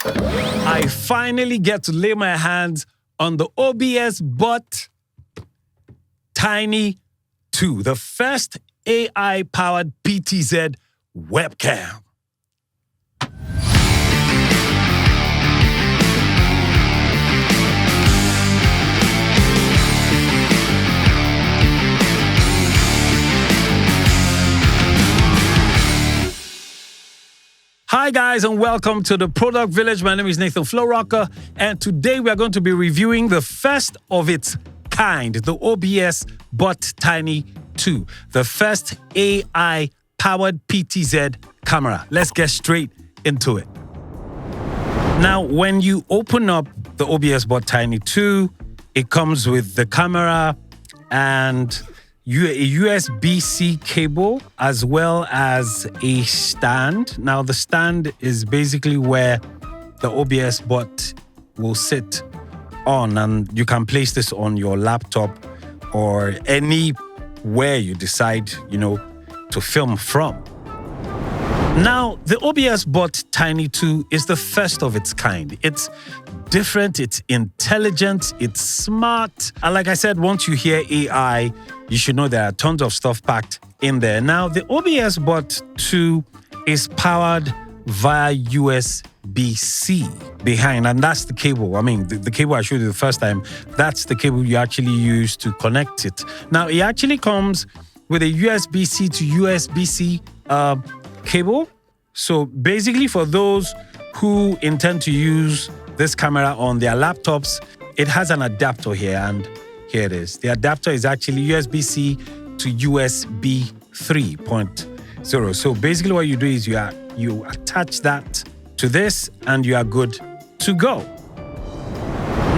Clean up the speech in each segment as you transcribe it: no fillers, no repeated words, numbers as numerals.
I finally get to lay my hands on the OBSBOT Tiny 2, the first AI-powered PTZ webcam. Hi guys, and welcome to the Product Village. My name is Nathan Florocker, and today we are going to be reviewing the first of its kind, the OBSBOT Tiny 2, the first AI-powered PTZ camera. Let's get straight into it. Now, when you open up the OBSBOT Tiny 2, it comes with the camera and a USB-C cable, as well as a stand. Now, the stand is basically where the OBSBOT will sit on, and you can place this on your laptop or anywhere you decide, to film from. Now, the OBSBOT Tiny 2 is the first of its kind. It's different, it's intelligent, it's smart. And like I said, once you hear AI, you should know there are tons of stuff packed in there. Now, the OBSBOT 2 is powered via USB-C behind, and that's the cable. I mean, the cable I showed you the first time, that's the cable you actually use to connect it. Now, it actually comes with a USB-C to USB-C cable. So basically, for those who intend to use this camera on their laptops, it has an adapter here, and here it is. The adapter is actually USB-C to USB 3.0. So basically what you do is you attach that to this and you are good to go.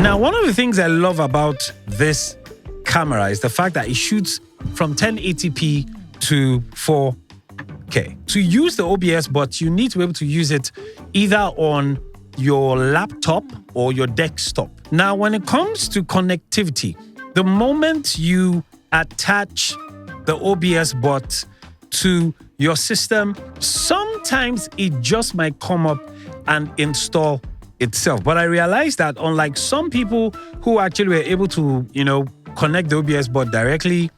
Now, one of the things I love about this camera is the fact that it shoots from 1080p to 4K. To use the OBSBOT, you need to be able to use it either on your laptop or your desktop. Now, when it comes to connectivity, the moment you attach the OBSBOT to your system, sometimes it just might come up and install itself. But I realized that unlike some people who actually were able to, connect the OBSBOT directly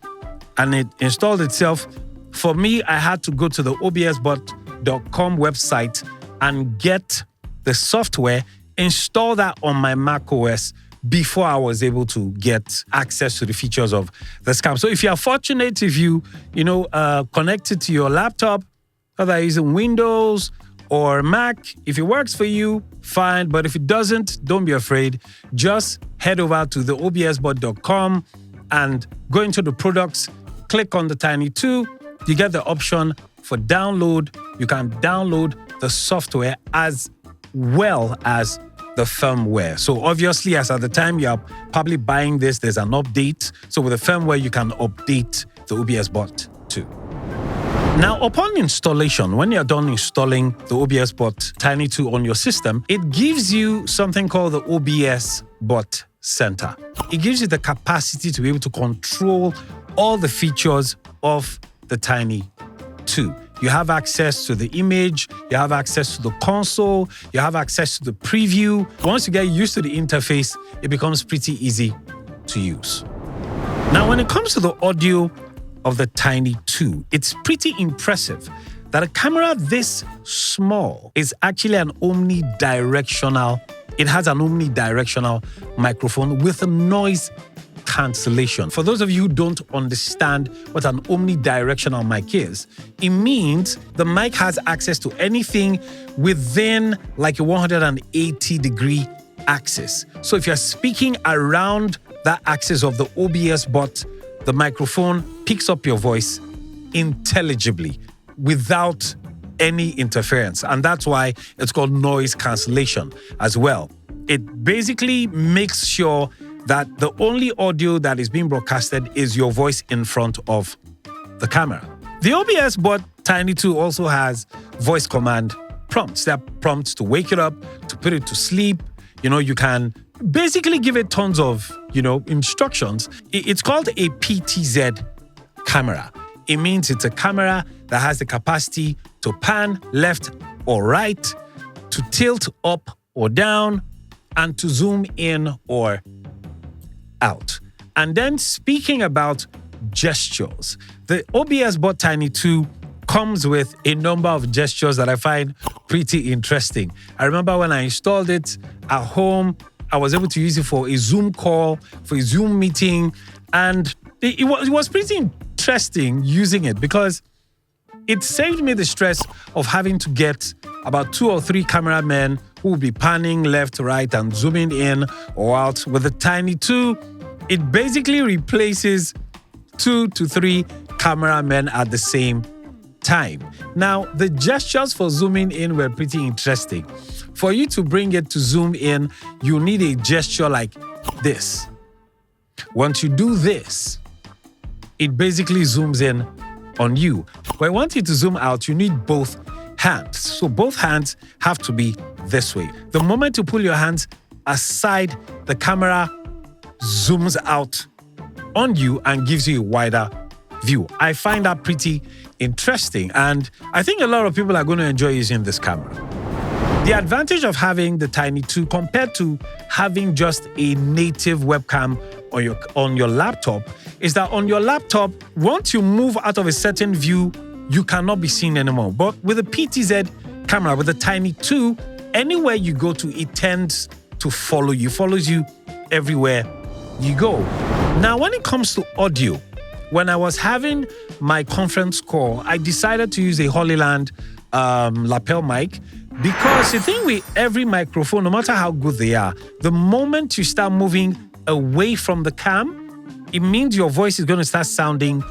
and it installed itself, for me, I had to go to the OBSBOT.com website and get the software, install that on my macOS before I was able to get access to the features of the scam. So if you are fortunate, if you connect it to your laptop, whether you're using Windows or Mac, if it works for you, fine. But if it doesn't, don't be afraid. Just head over to the OBSBOT.com and go into the products, click on the Tiny 2. You get the option for download. You can download the software as well as the firmware. So obviously, as at the time you're probably buying this, there's an update. So with the firmware, you can update the OBSBOT 2. Now, upon installation, when you're done installing the OBSBOT Tiny 2 on your system, it gives you something called the OBSBOT Center. It gives you the capacity to be able to control all the features of the Tiny 2. You have access to the image, you have access to the console, you have access to the preview. Once you get used to the interface, it becomes pretty easy to use. Now, when it comes to the audio of the Tiny 2, it's pretty impressive that a camera this small is actually an omnidirectional. It has an omnidirectional microphone with a noise cancellation. For those of you who don't understand what an omnidirectional mic is, it means the mic has access to anything within like a 180-degree axis. So if you're speaking around that axis of the OBSBOT, the microphone picks up your voice intelligibly without any interference. And that's why it's called noise cancellation as well. It basically makes sure that the only audio that is being broadcasted is your voice in front of the camera. The OBSBOT Tiny 2 also has voice command prompts. There are prompts to wake it up, to put it to sleep. You can basically give it tons of, instructions. It's called a PTZ camera. It means it's a camera that has the capacity to pan left or right, to tilt up or down, and to zoom in or out. And then speaking about gestures, the OBSBOT Tiny 2 comes with a number of gestures that I find pretty interesting. I remember when I installed it at home, I was able to use it for a Zoom call, for a Zoom meeting, and it was pretty interesting using it because it saved me the stress of having to get about 2 or 3 cameramen who will be panning left, right, and zooming in or out. With the Tiny 2, it basically replaces 2 to 3 cameramen at the same time. Now, the gestures for zooming in were pretty interesting. For you to bring it to zoom in, you need a gesture like this. Once you do this, it basically zooms in on you. But I want you to zoom out, you need both hands. So both hands have to be this way. The moment you pull your hands aside, the camera zooms out on you and gives you a wider view. I find that pretty interesting, and I think a lot of people are going to enjoy using this camera. The advantage of having the Tiny 2 compared to having just a native webcam on your laptop is that on your laptop, once you move out of a certain view, you cannot be seen anymore. But with the PTZ camera, with the Tiny 2, anywhere you go to, it tends to follow you, follows you everywhere you go. Now, when it comes to audio, when I was having my conference call, I decided to use a Hollyland lapel mic because the thing with every microphone, no matter how good they are, the moment you start moving away from the cam, it means your voice is going to start sounding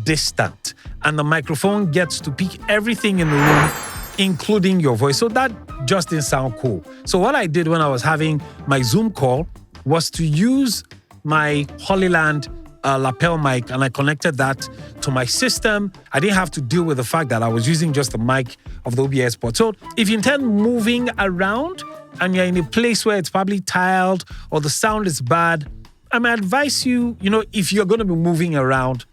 distant, and the microphone gets to pick everything in the room, including your voice. So that just didn't sound cool. So what I did when I was having my Zoom call was to use my Hollyland lapel mic, and I connected that to my system. I didn't have to deal with the fact that I was using just the mic of the OBSBOT. So if you intend moving around and you're in a place where it's probably tiled or the sound is bad, I may advise you, if you're going to be moving around,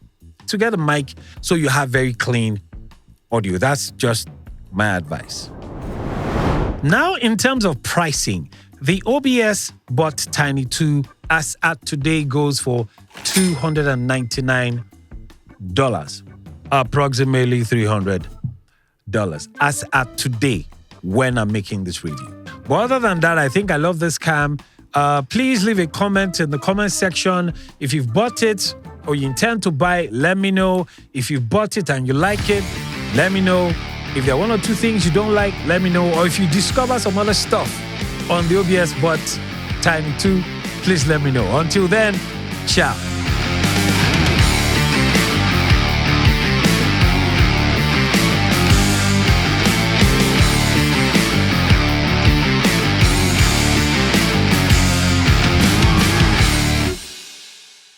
to get a mic so you have very clean audio. That's just my advice. Now, in terms of pricing, the OBSBOT Tiny 2 as at today goes for $299, approximately $300 as at today when I'm making this review. But other than that, I think I love this cam. Please leave a comment in the comment section. If you've bought it or you intend to buy it, let me know. If you've bought it and you like it, let me know. If there are 1 or 2 things you don't like, let me know. Or if you discover some other stuff on the OBSBOT Tiny 2, please let me know. Until then, ciao.